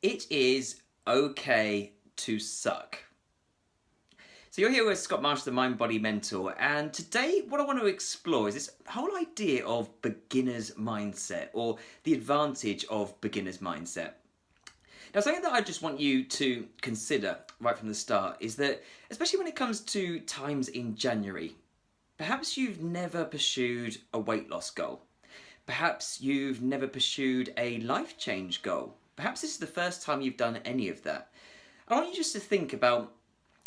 It is okay to suck. So you're here with Scott Marsh, the Mind Body Mentor, and today what I want to explore is this whole idea of beginner's mindset, or the advantage of beginner's mindset. Now, something that I just want you to consider right from the start is that, especially when it comes to times in January, perhaps you've never pursued a weight loss goal. Perhaps you've never pursued a life change goal. Perhaps this is the first time you've done any of that. I want you just to think about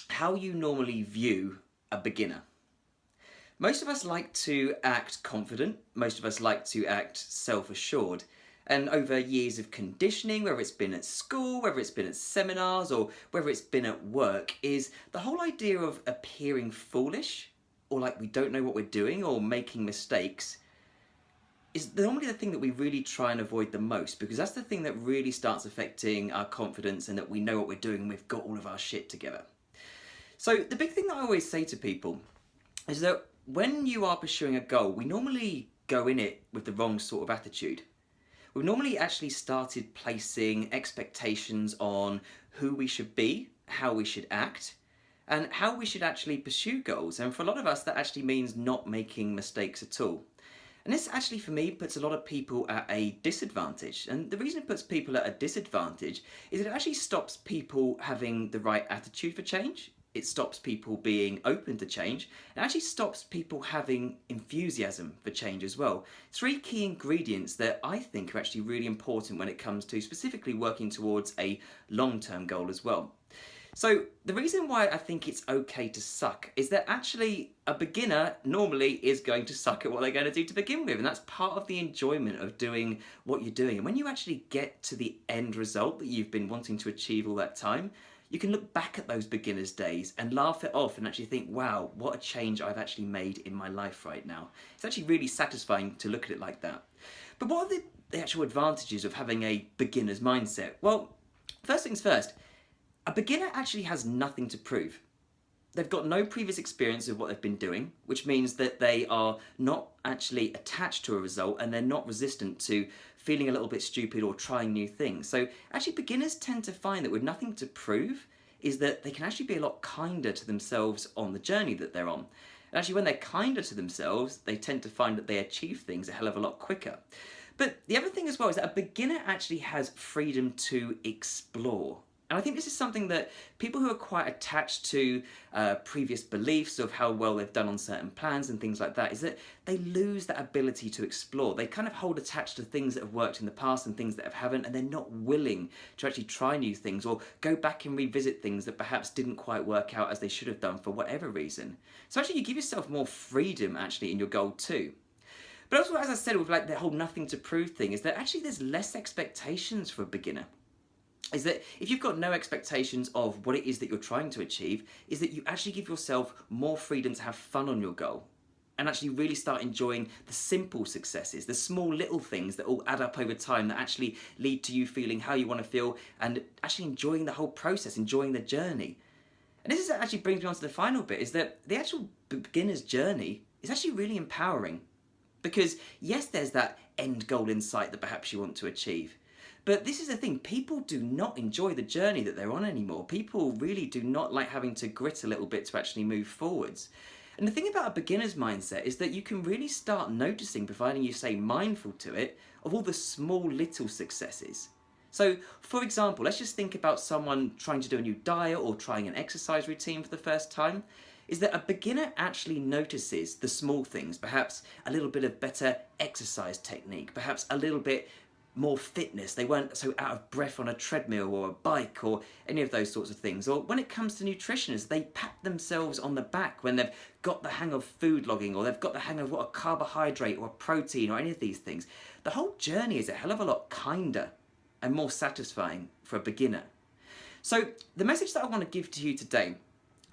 how you normally view a beginner. Most of us like to act confident, most of us like to act self-assured, and over years of conditioning, whether it's been at school, whether it's been at seminars, or whether it's been at work, is the whole idea of appearing foolish, or like we don't know what we're doing, or making mistakes, is normally the thing that we really try and avoid the most, because that's the thing that really starts affecting our confidence and that we know what we're doing and we've got all of our shit together. So the big thing that I always say to people is that when you are pursuing a goal, we normally go in it with the wrong sort of attitude. We've normally actually started placing expectations on who we should be, how we should act, and how we should actually pursue goals. And for a lot of us, that actually means not making mistakes at all. And this actually, for me, puts a lot of people at a disadvantage. And the reason it puts people at a disadvantage is it actually stops people having the right attitude for change. It stops people being open to change. It actually stops people having enthusiasm for change as well. Three key ingredients that I think are actually really important when it comes to specifically working towards a long-term goal as well. So the reason why I think it's okay to suck is that actually a beginner normally is going to suck at what they're going to do to begin with, and that's part of the enjoyment of doing what you're doing. And when you actually get to the end result that you've been wanting to achieve all that time, you can look back at those beginner's days and laugh it off and actually think, wow, what a change I've actually made in my life right now. It's actually really satisfying to look at it like that. But what are the actual advantages of having a beginner's mindset? Well, first things first, a beginner actually has nothing to prove. They've got no previous experience of what they've been doing, which means that they are not actually attached to a result and they're not resistant to feeling a little bit stupid or trying new things. So actually beginners tend to find that with nothing to prove is that they can actually be a lot kinder to themselves on the journey that they're on. And actually when they're kinder to themselves, they tend to find that they achieve things a hell of a lot quicker. But the other thing as well is that a beginner actually has freedom to explore. And I think this is something that people who are quite attached to previous beliefs of how well they've done on certain plans and things like that, is that they lose that ability to explore. They kind of hold attached to things that have worked in the past and things that haven't, and they're not willing to actually try new things or go back and revisit things that perhaps didn't quite work out as they should have done for whatever reason. So actually you give yourself more freedom actually in your goal too. But also, as I said, with like the whole nothing to prove thing, is that actually there's less expectations for a beginner. Is that if you've got no expectations of what it is that you're trying to achieve, is that you actually give yourself more freedom to have fun on your goal and actually really start enjoying the simple successes, the small little things that all add up over time that actually lead to you feeling how you want to feel and actually enjoying the whole process, enjoying the journey. And this is actually brings me on to the final bit, is that the actual beginner's journey is actually really empowering. Because yes, there's that end goal in sight that perhaps you want to achieve. But this is the thing, people do not enjoy the journey that they're on anymore. People really do not like having to grit a little bit to actually move forwards. And the thing about a beginner's mindset is that you can really start noticing, providing you stay mindful to it, of all the small little successes. So, for example, let's just think about someone trying to do a new diet or trying an exercise routine for the first time. Is that a beginner actually notices the small things, perhaps a little bit of better exercise technique, perhaps a little bit more fitness. They weren't so out of breath on a treadmill or a bike or any of those sorts of things. Or when it comes to nutritionists, they pat themselves on the back when they've got the hang of food logging or they've got the hang of what a carbohydrate or a protein or any of these things. The whole journey is a hell of a lot kinder and more satisfying for a beginner. So the message that I want to give to you today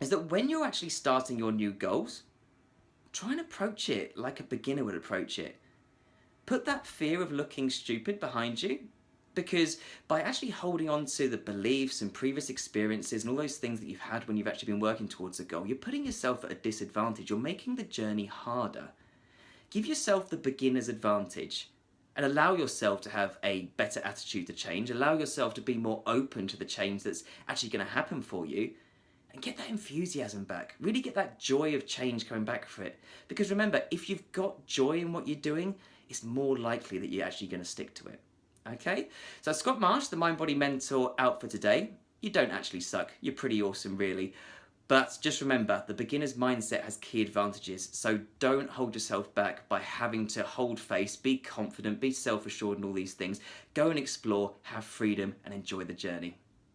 is that when you're actually starting your new goals, try and approach it like a beginner would approach it. Put that fear of looking stupid behind you, because by actually holding on to the beliefs and previous experiences and all those things that you've had when you've actually been working towards a goal, you're putting yourself at a disadvantage. You're making the journey harder. Give yourself the beginner's advantage. and allow yourself to have a better attitude to change, allow yourself to be more open to the change that's actually going to happen for you, and get that enthusiasm back. Really get that joy of change coming back for it. Because remember, if you've got joy in what you're doing, it's more likely that you're actually going to stick to it. Okay? So Scott Marsh, the Mind Body Mentor, out for today. You don't actually suck. You're pretty awesome, really. But just remember, the beginner's mindset has key advantages, so don't hold yourself back by having to hold face, be confident, be self-assured and all these things. Go and explore, have freedom and enjoy the journey.